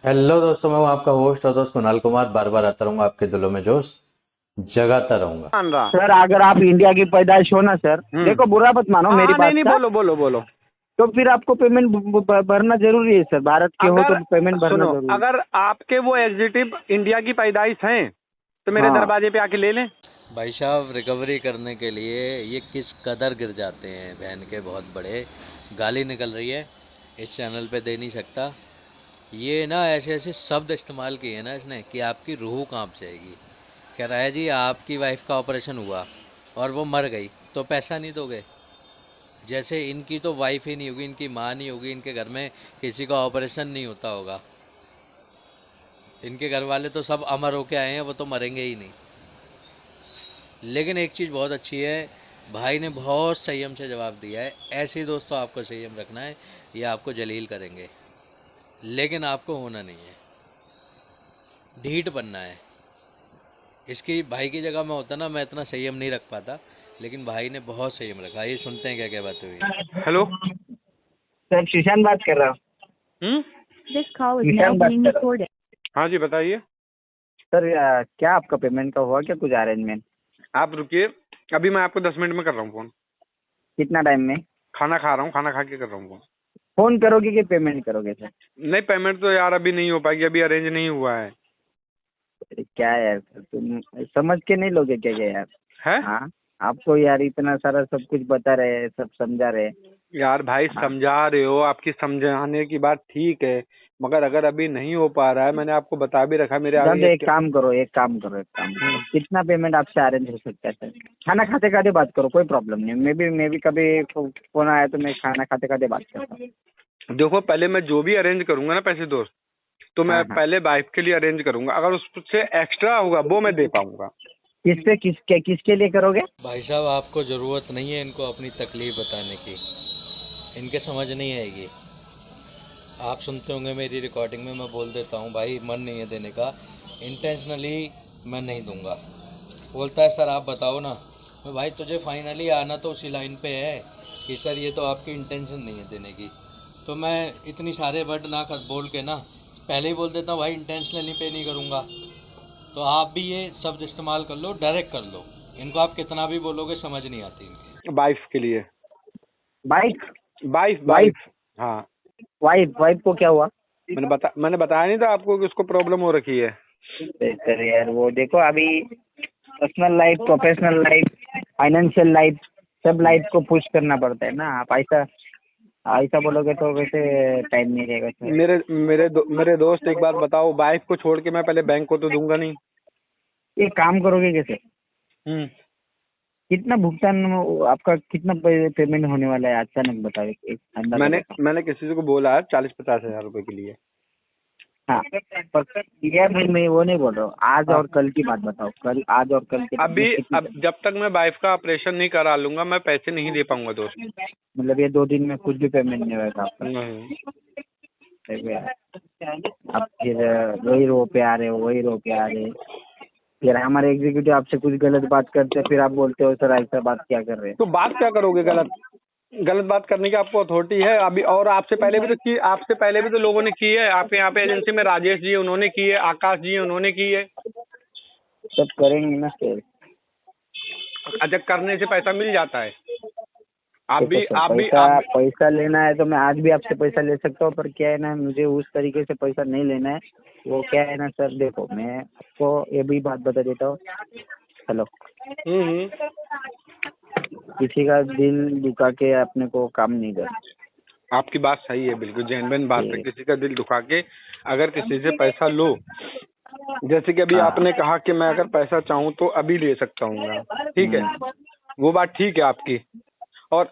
Hello दोस्तों, मैं हूं आपका होस्ट और दोस्त कुणाल कुमार। बार बार आता रहूंगा, आपके दिलों में जोश जगाता रहूंगा। मान रहा। सर अगर आप इंडिया की पैदाइश हो ना सर, देखो बुरा मत मानो हाँ मेरी हाँ, नहीं बात नहीं, का। बोलो बोलो बोलो। तो फिर आपको पेमेंट भरना जरूरी है सर। भारत के हो अगर तो पेमेंट भरना सुनो, जरूरी अगर आपके वो एग्जीक्यूटिव इंडिया की पैदाइश हैं तो है। मेरे हाँ दरवाजे पे आके ले लें। भाई साहब, रिकवरी करने के लिए ये किस कदर गिर जाते हैं, बहन के बहुत बड़े गाली निकल रही है। इस चैनल पे दे नहीं सकता। ये ना ऐसे ऐसे शब्द इस्तेमाल किए ना इसने कि आपकी रूह कांप जाएगी। कह रहा है जी, आपकी वाइफ का ऑपरेशन हुआ और वो मर गई तो पैसा नहीं दोगे। जैसे इनकी तो वाइफ ही नहीं होगी, इनकी माँ नहीं होगी, इनके घर में किसी का ऑपरेशन नहीं होता होगा। इनके घर वाले तो सब अमर होके आए हैं, वो तो मरेंगे ही नहीं। लेकिन एक चीज़ बहुत अच्छी है, भाई ने बहुत संयम से जवाब दिया है। ऐसे ही दोस्तों आपको संयम रखना है, ये आपको जलील करेंगे लेकिन आपको होना नहीं है, ढीठ बनना है। इसकी भाई की जगह मैं होता ना, मैं इतना संयम नहीं रख पाता, लेकिन भाई ने बहुत संयम रखा। ये सुनते हैं क्या क्या बातें हुई हैं। हेलो। सर, शीशान बात कर रहा हूँ। हम्म। This call is Ishan now बात being कर रहा हूँ। recorded. हाँ जी, बताइए। सर क्या आपका पेमेंट का हुआ क्या कुछ अरेंजमेंट? आप रुकिए, अभी मैं आपको 10 मिनट में कर रहा हूँ फोन। कितना टाइम में? खाना खा रहा हूँ, खाना खा के कर रहा हूँ फोन। फोन करोगे कि पेमेंट करोगे सर? नहीं, पेमेंट तो यार अभी नहीं हो पाएगी, अभी अरेंज नहीं हुआ है। अरे क्या यार सर, तुम समझ के नहीं लोगे क्या क्या यार? है हाँ, आपको यार इतना सारा सब कुछ बता रहे हैं, सब समझा रहे हैं। यार भाई, हाँ, समझा रहे हो, आपकी समझाने की बात ठीक है, मगर अगर अभी नहीं हो पा रहा है, मैंने आपको बता भी रखा मेरे जान दो, आगे एक काम करो, एक काम करो, एक काम करो। कितना पेमेंट आपसे अरेंज हो सकता है सर? खाना खाते खाते बात करो, कोई प्रॉब्लम नहीं। मैं भी कभी फोन आया तो मैं खाना खाते खाते बात करता हूँ। देखो, पहले मैं जो भी अरेंज करूंगा ना पैसे दोस्त, तो मैं हाँ हाँ, पहले वाइफ के लिए अरेंज करूंगा, अगर उससे एक्स्ट्रा होगा वो मैं दे पाऊंगा। किसके लिए करोगे? भाई साहब, आपको ज़रूरत नहीं है इनको अपनी तकलीफ़ बताने की, इनके समझ नहीं आएगी। आप सुनते होंगे मेरी रिकॉर्डिंग में, मैं बोल देता हूँ भाई, मन नहीं है देने का, इंटेंशनली मैं नहीं दूंगा। बोलता है सर आप बताओ ना। मैं भाई, तुझे फाइनली आना तो उसी लाइन पे है कि सर ये तो आपकी इंटेंशन नहीं है देने की। तो मैं इतनी सारे वर्ड ना कर बोल के ना पहले ही बोल देता हूँ भाई, इंटेंशनली पे नहीं करूँगा। तो आप भी ये शब्द इस्तेमाल कर लो, डायरेक्ट कर लो। इनको आप कितना भी बोलोगे समझ नहीं आती इनकी। वाइफ के लिए। बाइक? Wife wife? वाइफ। हाँ। वाइफ वाइफ को क्या हुआ? मैंने बताया नहीं था आपको कि उसको प्रॉब्लम हो रखी है। सर यार वो देखो, अभी personal life, professional life, financial life, सब लाइफ को पुश करना पड़ता है ना। आप ऐसा ऐसा बोलोगे तो वैसे टाइम नहीं रहेगा सर। मेरे दोस्त, एक बात बताओ, वाइफ को छोड़ के मैं पहले बैंक को तो दूंगा नहीं। ये काम करोगे कैसे? हम्म। कितना भुगतान, आपका कितना पेमेंट होने वाला है अचानक बताओ, एक अंदाजा मैंने बताओ। मैंने किसी को बोला है 40-50 हजार रुपए के लिए। हाँ, पर यार मैं वो नहीं बोल रहा हूँ। आज हाँ। और कल की बात बताओ, कल, आज और कल के अभी कितनी अब जब तक मैं वाइफ का ऑपरेशन नहीं करा लूंगा, मैं पैसे नहीं दे पाऊंगा दोस्त। मतलब ये 2 दिन में कुछ भी पेमेंट नहीं होगा आपका? नहीं। देखो यार, आप फिर वही रो पे आ रहे हो, वही रो पे आ रहे हो। फिर हमारे एग्जीक्यूटिव आपसे कुछ गलत बात करते हैं, फिर आप बोलते हो सर ऐसा बात क्या कर रहे हैं। तो बात क्या करोगे? गलत गलत बात करने की आपको अथॉरिटी है अभी? और आपसे पहले भी तो की, आपसे पहले भी तो लोगों ने की है। आपके यहाँ पे एजेंसी में राजेश जी उन्होंने की है, आकाश जी उन्होंने की है। सब करेंगे ना सर। अच्छा, करने से पैसा मिल जाता है? आप देखो भी सर, आप भी पैसा आप भी पैसा लेना है तो मैं आज भी आपसे पैसा ले सकता हूँ, पर क्या है ना, मुझे उस तरीके से पैसा नहीं लेना है। वो क्या है ना सर, देखो मैं आपको ये भी बात बता देता हूँ। हेलो, हम्म। किसी का दिल दुखा के अपने को काम नहीं करना। आपकी बात सही है, बिल्कुल जेन्युइन बात है। ये- किसी का दिल दुखा के अगर किसी से पैसा लो, जैसे कि अभी हाँ। आपने कहा कि मैं अगर पैसा चाहूँ तो अभी ले सकता हूँ, ठीक है, वो बात ठीक है आपकी। और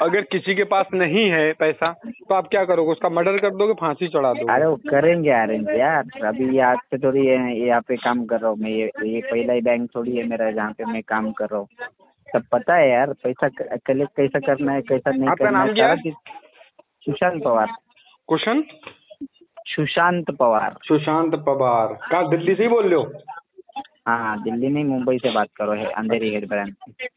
अगर किसी के पास नहीं है पैसा तो आप क्या करोगे? उसका मर्डर कर दोगे, फांसी चढ़ा अरे दोगे? वो करेंगे अरेंज यार। अभी आज से थोड़ी यहाँ पे काम कर रहा हूँ मैं। ये पहला ही बैंक थोड़ी है मेरा जहाँ पे मैं काम कर रहा हूँ। सब पता है यार, पैसा कलेक्ट कैसा करना है, कैसा नहीं आपका करना है, नाम क्या सारा है? चीज। सुशांत पवार। कुशन? सुशांत पवार। सुशांत पवार। कहाँ, दिल्ली से ही बोल रहे हो? हाँ, दिल्ली नहीं, मुंबई से बात करो, है अंधेरी हेड ब्रांच से।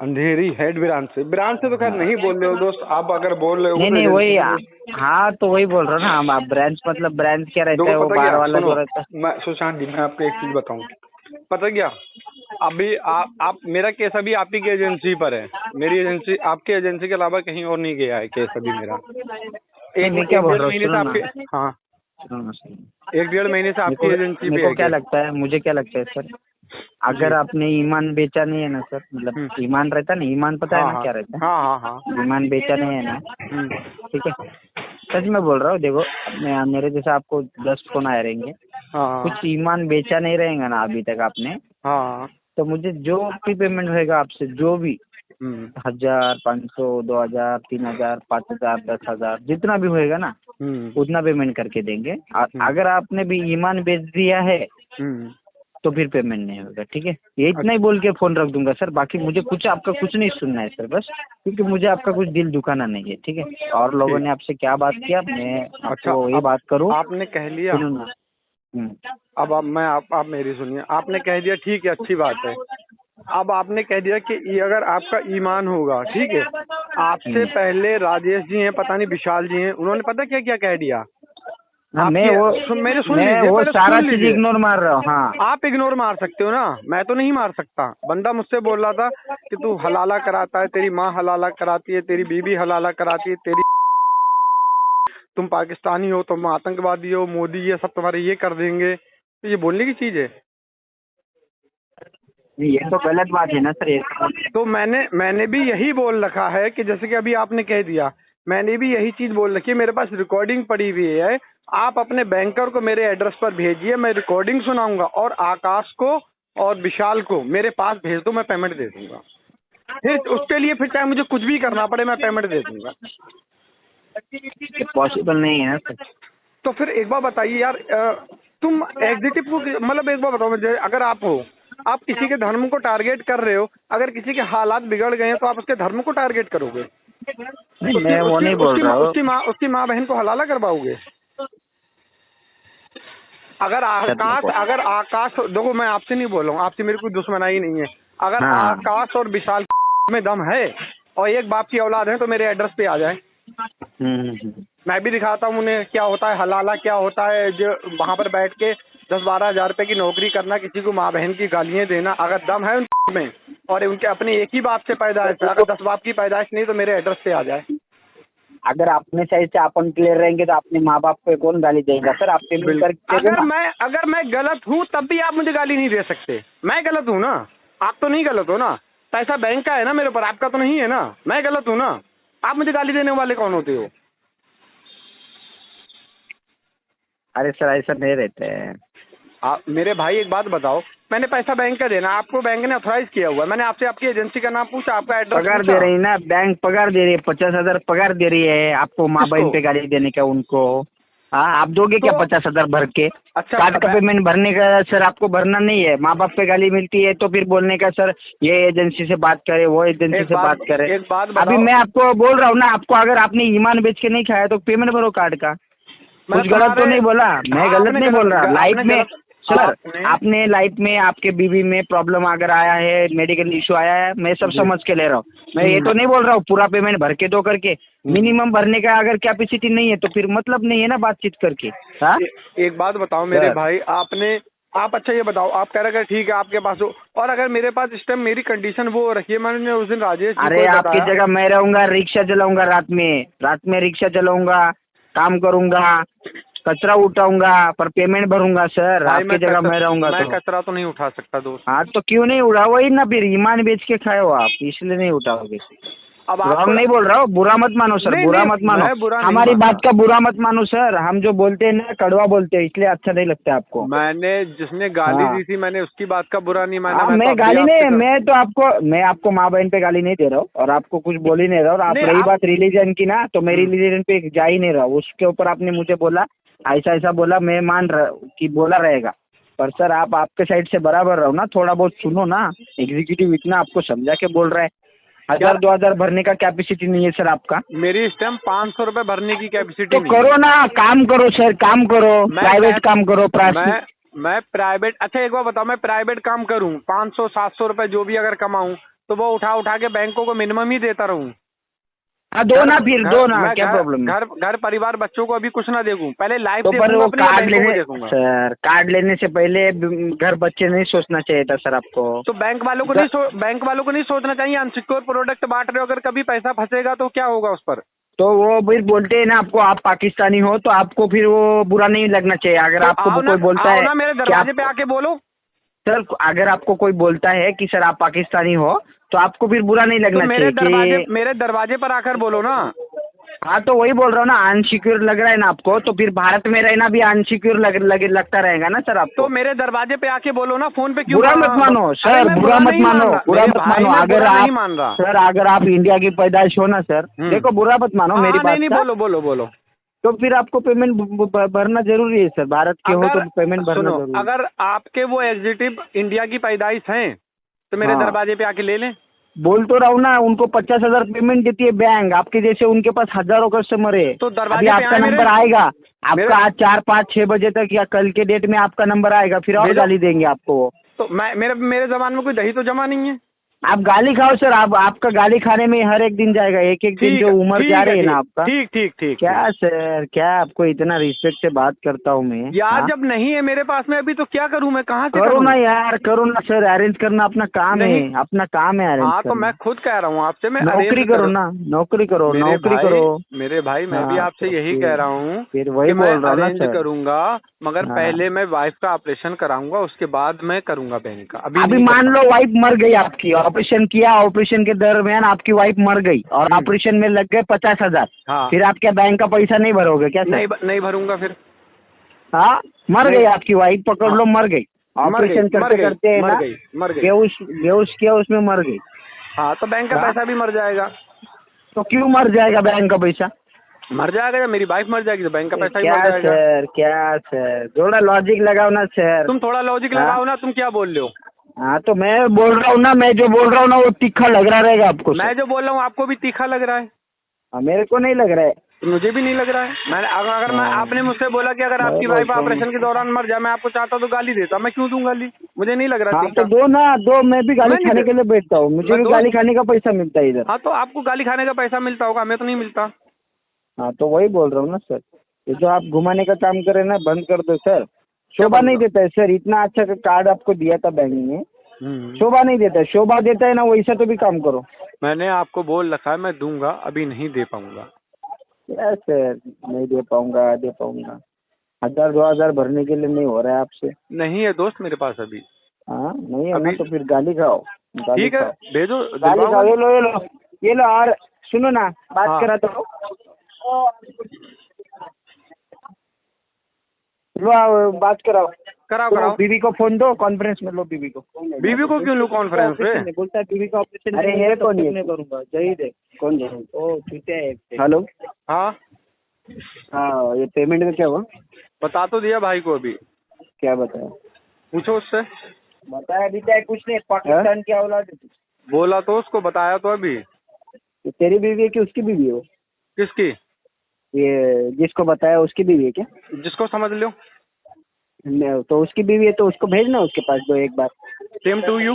अंधेरी हेड ब्रांच से तो खैर नहीं बोल रहे हो दोस्त, आप अगर बोल रहे हो नहीं तो नहीं वही, एजेंसी हाँ तो वही बोल रहा हूँ ना हम। आप ब्रांच मतलब ब्रांच क्या रहता है, देखो वो पता बार क्या, वाला जो सुनो, रहता है। मैं सुशांत जी, मैं आपको एक चीज बताऊं, पता क्या, अभी आप मेरा केस अभी आप ही की एजेंसी पर है। मेरी एजेंसी आपकी एजेंसी के अलावा कहीं और नहीं गया है केस अभी मेरा। नहीं एक मैं क्या एक बोल डेढ़ रहा हूँ, महीने से सुनो ना, आपके, हाँ, सुनो ना, सुनो। 1 डेढ़ महीने से आपकी एजेंसी मेरे पे को है क्या केस। लगता है, मुझे क्या लगता है सर, जी। अगर आपने ईमान बेचा नहीं है ना सर, मतलब हम्म, ईमान रहता ना, ईमान पता है हाँ ना हाँ क्या रहता हाँ हाँ हाँ। है, ईमान बेचा नहीं है ना, हम्म, ठीक है, सच में बोल रहा हूँ। देखो मेरे जैसा आपको 10 फोन आए रहेंगे, हाँ कुछ ईमान बेचा नहीं रहेगा ना अभी तक आपने, हाँ। तो मुझे जो भी पेमेंट होएगा आपसे, जो भी हम्म 1000, 500, 2000, 3000, 5000, 10,000, जितना भी होएगा ना हम्म उतना पेमेंट करके देंगे। हम्म अगर आपने भी ईमान बेच दिया है हम्म। तो फिर पेमेंट नहीं होगा, ठीक है। ये इतना ही बोल के फोन रख दूंगा सर, बाकी मुझे कुछ आपका कुछ नहीं सुनना है सर, बस, क्योंकि मुझे आपका कुछ दिल दुखाना नहीं है, ठीक है। और लोगों ने आपसे क्या बात किया, मैं अच्छा, आपको ये अब बात करूँ, आपने कह लिया, सुनो ना। अब आप मेरी सुनिए, आपने कह दिया ठीक है, अच्छी बात है। अब आपने कह दिया कि ये अगर आपका ईमान होगा, ठीक है, आपसे पहले राजेश जी हैं, पता नहीं विशाल जी हैं, उन्होंने पता क्या क्या कह दिया हाँ, आपकी, मेरे सुन लीजिए, वो पहले सारा सुन चीज लीजिए। इग्नोर मार रहा हूँ, हाँ। आप इग्नोर मार सकते हो ना, मैं तो नहीं मार सकता। बंदा मुझसे बोल रहा था कि तू हलाला कराता है, तेरी माँ हलाला कराती है, तेरी बीबी हलाला कराती है, तेरी, तुम पाकिस्तानी हो, तुम आतंकवादी हो, मोदी ये सब तुम्हारे ये कर देंगे। तो ये बोलने की चीज है? नहीं, ये तो गलत बात है ना सर, ये तो मैंने भी यही बोल रखा है कि जैसे कि अभी आपने कह दिया, मैंने भी यही चीज बोल रखी है, मेरे पास रिकॉर्डिंग पड़ी हुई है। आप अपने बैंकर को मेरे एड्रेस पर भेजिए, मैं रिकॉर्डिंग सुनाऊंगा, और आकाश को और विशाल को मेरे पास भेज दो, मैं पेमेंट दे दूंगा। फिर उसके लिए फिर चाहे मुझे कुछ भी करना पड़े, मैं पेमेंट दे दूंगा। पॉसिबल नहीं है ना सर। तो फिर एक बार बताइए यार, तुम एग्जीक्यूटिव को, मतलब एक बार बताओ मुझे, अगर आप हो, आप किसी के धर्म को टारगेट कर रहे हो, अगर किसी के हालात बिगड़ गए हैं तो आप उसके धर्म को टारगेट करोगे? नहीं, मैं वो नहीं बोल रहा हूँ। उसकी माँ बहन को हलाला करवाओगे? अगर आकाश देखो, मैं आपसे नहीं बोल रहा हूँ, आपसे मेरी कोई दुश्मनाई नहीं है। अगर हाँ। आकाश और विशाल में दम है और एक बाप की औलाद है तो मेरे एड्रेस पे आ जाए, मैं भी दिखाता हूँ उन्हें क्या होता है हलाला, क्या होता है जो वहाँ पर बैठ के 10-12 हजार रुपए की नौकरी करना, किसी को माँ बहन की गालियाँ देना। अगर दम है उनमें और उनके अपने एक ही बाप से पैदाइश है, अगर 10 बाप की पैदाइश नहीं तो मेरे एड्रेस पे आ जाए। अगर अपने साइड से अपन क्लियर रहेंगे तो अपने माँ बाप को कौन गाली देगा सर? आप पेमेंट करके अगर मैं गलत हूँ तब भी आप मुझे गाली नहीं दे सकते। मैं गलत हूँ ना, आप तो नहीं गलत हो ना। पैसा बैंक का है ना मेरे ऊपर, आपका तो नहीं है ना। मैं गलत हूँ ना, आप मुझे गाली देने वाले कौन होते हो? अरे सर ऐसा नहीं रहते हैं। आप मेरे भाई एक बात बताओ, मैंने पैसा बैंक का देना, आपको बैंक ने ऑथराइज किया हुआ है, मैंने आपसे आपकी एजेंसी का नाम पूछा, आपका एड्रेस पगार दे रही ना, बैंक पगार दे रही है, 50,000 पगार दे रही है आपको, माँ बहन पे गाली देने का उनको। हाँ, आप दोगे क्या 50,000 भर के? अच्छा, कार्ड का पेमेंट भरने का सर आपको भरना नहीं है। माँ बाप पे गाली मिलती है तो फिर बोलने का सर ये एजेंसी से बात करे, वो एजेंसी से बात करे। एक बात बताओ, अभी मैं आपको बोल रहा हूँ ना, आपको अगर आपने ईमान बेच के नहीं खाया तो पेमेंट भरो कार्ड का। कुछ गलत तो नहीं बोला, मैं गलत नहीं बोल रहा। लाइफ में सर, आपने लाइफ में आपके बीवी में प्रॉब्लम अगर आया है, मेडिकल इशू आया है, मैं सब समझ के ले रहा हूँ। मैं ये तो नहीं बोल रहा हूँ पूरा पेमेंट भर के दो करके, मिनिमम भरने का अगर कैपेसिटी नहीं है तो फिर मतलब नहीं है ना बातचीत करके। हाँ, एक बात बताओ मेरे भाई, आप अच्छा ये बताओ, आप कह रहे हैं ठीक है आपके पास हो, और अगर मेरे पास इस टाइम मेरी कंडीशन वो रखी है, मैंने उस दिन राजेश जी अरे आपकी जगह मैं रहूंगा, रिक्शा चलाऊंगा, रात में रिक्शा चलाऊंगा, काम करूंगा, कचरा उठाऊंगा, पर पेमेंट भरूंगा सर। आपकी जगह मैं रहूंगा तो। मैं कचरा तो नहीं उठा सकता दोस्त। हाँ तो क्यों नहीं उठा? वही ना, फिर ईमान बेच के खाए हो आप, इसलिए नहीं उठाओगे। अब रॉन्ग नहीं बोल रहा हूँ, बुरा मत मानो सर, बुरा मत मानो, हमारी बात का बुरा मत मानो सर। हम जो बोलते हैं ना कड़वा बोलते हैं, इसलिए अच्छा नहीं लगता आपको। मैंने जिसने गाली दी थी, मैंने उसकी बात का बुरा नहीं माना। मैं गाली नहीं, मैं आपको माँ बहन पे गाली नहीं दे रहा हूँ और आपको कुछ बोल ही नहीं रहा हूँ। और आप रही बात रिलीजन की ना, तो मैं रिलीजन पे जा ही नहीं रहा हूँ। उसके ऊपर आपने मुझे बोला ऐसा बोला, मैं मान रहा कि बोला रहेगा, पर सर आप आपके साइड से बराबर रहो ना, थोड़ा बहुत सुनो ना। एग्जीक्यूटिव इतना आपको समझा के बोल रहा है, 1000-2000 भरने का कैपेसिटी नहीं है सर आपका। मेरी इस टाइम 500 रुपए भरने की कैपेसिटी तो करो ना, काम करो सर, काम करो, प्राइवेट काम करो। मैं प्राइवेट, अच्छा एक बार बताओ, मैं प्राइवेट काम करूं 500-700 रुपए जो भी अगर कमाऊं, तो वो उठा उठा के बैंकों को मिनिमम ही देता रहूं? हाँ दो ना, फिर दो ना, मैं क्या प्रॉब्लम है? घर परिवार बच्चों को अभी कुछ ना देखूं, पहले लाइफ तो पर देखूंगा वो अपनी, या कार्ड बैंकों को लेने, देखूंगा? सर कार्ड लेने से पहले घर बच्चे नहीं सोचना चाहिए था सर आपको। तो बैंक वालों को नहीं सोचना चाहिए? अनसिक्योर प्रोडक्ट बांट रहे हो, अगर कभी पैसा फंसेगा तो क्या होगा उस पर? तो वो फिर बोलते हैं ना आपको, आप पाकिस्तानी हो तो आपको फिर वो बुरा नहीं लगना चाहिए। अगर तो आपको कोई बोलता आओ है ना मेरे कि दरवाजे पे आके बोलो। सर, अगर आपको कोई बोलता है कि सर आप पाकिस्तानी हो तो आपको फिर बुरा नहीं तो लगना चाहिए कि मेरे दरवाजे पर आकर बोलो ना। हाँ तो वही बोल रहा हूँ ना, अनसिक्योर लग रहा है ना आपको, तो फिर भारत में रहना भी अनसिक्योर लगता रहेगा ना सर आपको। तो मेरे दरवाजे पे आके बोलो ना, फोन पे क्यों? बुरा मत मानो सर, अरे मैं बुरा मत मानो, बुरा मत मानो। अगर नहीं आप मान रहा सर, अगर आप इंडिया की पैदाइश हो ना सर, देखो बुरा मत मानो मेरी बात नहीं, का। बोलो। तो फिर आपको पेमेंट भरना जरूरी है सर, भारत के हो तो पेमेंट भरना सुनो, जरूरी है। अगर आपके वो एग्जीक्यूटिव इंडिया की पैदाइश हैं तो मेरे हाँ। दरवाजे पे आके ले लें। बोल तो रहा हूँ ना, उनको 50,000 पेमेंट देती है बैंक, आपके जैसे उनके पास हजारों कस्टमर है। तो अभी दरवाजे पे आपका आए नंबर मेरे? आएगा, आपका आज 4, 5, 6 बजे तक या कल के डेट में आपका नंबर आएगा, फिर और भेजो। गाली देंगे आपको वो। तो मेरे जबान में कोई दही तो जमा नहीं है। आप गाली खाओ सर, आपका गाली खाने में हर एक दिन जाएगा, एक दिन जो उम्र जा रही है ना आपका। ठीक। क्या सर, क्या आपको इतना रिस्पेक्ट से बात करता हूँ मैं यार, हाँ? जब नहीं है मेरे पास में अभी तो क्या करूं मैं? कहाँ से करो करूं? ना यार, करो ना सर, अरेंज करना अपना काम है, नहीं। अपना काम है अरेंज हाँ तो करना। मैं खुद कह रहा हूँ आपसे, मैं नौकरी arrange करो ना, नौकरी करो, नौकरी करो। मेरे भाई, मैं भी हाँ, आपसे तो यही फिर- कह रहा हूँ फिर वही कि मैं बोल रहा हूँ ना अरेंज सर। करूंगा, मगर हाँ। पहले मैं वाइफ का ऑपरेशन कराऊंगा, उसके बाद मैं करूंगा बैंक का। अभी अभी नहीं मान करता। लो वाइफ मर गई आपकी, ऑपरेशन किया, ऑपरेशन के दरमियान आपकी वाइफ मर गई और ऑपरेशन में लग गए 50,000, हाँ। फिर आप क्या बैंक का पैसा नहीं भरोगे क्या सर? नहीं भरूंगा फिर। हाँ, मर नहीं। गई आपकी वाइफ, पकड़ लो, मर गई, ऑपरेशन करते करते है ना, मर गई। बेहोश किया, उसमें मर गई। हाँ तो बैंक का हाँ। पैसा भी मर जाएगा। तो क्यों मर जाएगा बैंक का पैसा? मर जाएगा, या मेरी वाइफ मर जाएगी तो बैंक का पैसा ही क्या मर जाएगा। सर, क्या सर, थोड़ा लॉजिक लगाओ ना सर। तुम थोड़ा लॉजिक हाँ? लगाओ ना, तुम क्या बोल रहे हो? हाँ तो मैं बोल रहा हूँ ना, मैं जो बोल रहा हूँ ना वो तीखा लग रहा रहेगा आपको मैं सर। जो बोल रहा हूँ आपको भी तीखा लग रहा है? हाँ, मेरे को नहीं लग रहा है। मुझे भी नहीं लग रहा है। मैंने अगर मैं आपने मुझसे बोला कि अगर आपकी वाइफ ऑपरेशन के दौरान मर जाए, मैं आपको चाहता तो गाली देता, मैं क्यों दूं गाली? मुझे नहीं लग रहा हाँ तीखा। तो दो ना, दो, मैं भी गाली मैं खाने के लिए बैठता हूँ, मुझे भी गाली खाने का पैसा मिलता है इधर। हाँ तो आपको गाली खाने का पैसा मिलता होगा, हमें तो नहीं मिलता। हाँ तो वही बोल रहा हूँ ना सर, ये जो आप घुमाने का काम कर रहे हैं ना, बंद कर दो सर। शोभा नहीं देता है सर, इतना अच्छा कार्ड आपको दिया था बैंक ने, शोभा नहीं देता है, शोभा देता है ना वैसा तो भी काम करो। मैंने आपको बोल रखा है मैं दूंगा, अभी नहीं दे पाऊंगा। क्या सर, नहीं दे पाऊंगा, 1,000 2,000 भरने के लिए नहीं हो रहा है आपसे? नहीं है दोस्त मेरे पास अभी। हाँ नहीं है ना, अभी- तो फिर गाली खाओ, गाली ठीक है, खाओ, भेजो, गाली खाओ। दिलवाऊंगा। ये लो, और सुनो ना, बात हाँ। करा तो लो, बात कराओ। कराओ। बीवी को फोन दो, कॉन्फ्रेंस में लो बीवी को। बीवी को क्यों लूँ कॉन्फ्रेंस पे? बोलता है बीवी का ऑपरेशन। अरे है कौन ये? करूंगा, जहीद है। कौन जहीद? ओ चूतिया है। हेलो। हाँ हाँ, ये पेमेंट का क्या हुआ? बता तो दिया भाई को अभी। क्या बताया? पूछो उससे। बताया भी क्या? कुछ नहीं, पाकिस्तान की औलाद है तू। बोला तो उसको, बताया तो अभी। ये तेरी बीवी है कि उसकी बीवी है वो? किसकी? ये जिसको बताया उसकी बीवी है क्या? जिसको समझ लो। तो उसकी बीवी है तो उसको भेजना उसके पास दो एक बार। Same to you.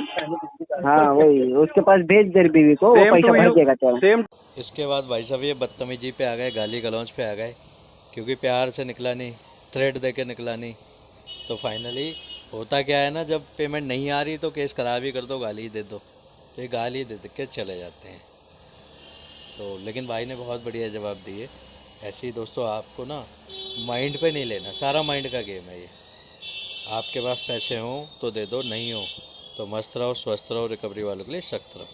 हाँ वही, उसके पास भेज दे बीवी को, वो पैसा भर देगा तेरा। सेम। इसके बाद भाई साहब ये बदतमीजी पे आ गए, गाली गलौज पे आ गए, क्योंकि प्यार से निकला नहीं, थ्रेट दे के निकला नहीं। तो फाइनली होता क्या है ना, जब पेमेंट नहीं आ रही तो केस खराब ही कर दो, गाली दे दो, तो ये गाली दे के चले जाते हैं। तो लेकिन भाई ने बहुत बढ़िया जवाब दिए। ऐसे ही दोस्तों, आपको ना माइंड पे नहीं लेना, सारा माइंड का गेम है ये। आपके पास पैसे हों तो दे दो, नहीं हो तो मस्त रहो, स्वस्थ रहो, रिकवरी वालों के लिए सख्त रहो।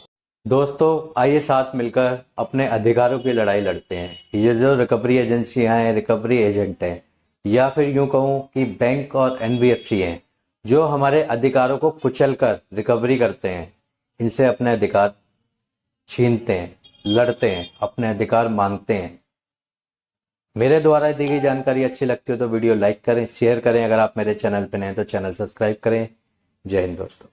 दोस्तों आइए साथ मिलकर अपने अधिकारों की लड़ाई लड़ते हैं। ये जो रिकवरी एजेंसियां हैं, रिकवरी एजेंट हैं, या फिर यूं कहूं कि बैंक और एनबीएफसी हैं, जो हमारे अधिकारों को कुचलकर रिकवरी करते हैं, इनसे अपने अधिकार छीनते हैं, लड़ते हैं, अपने अधिकार मांगते हैं। मेरे द्वारा दी गई जानकारी अच्छी लगती हो तो वीडियो लाइक करें, शेयर करें। अगर आप मेरे चैनल पर नए हैं तो चैनल सब्सक्राइब करें। जय हिंद दोस्तों।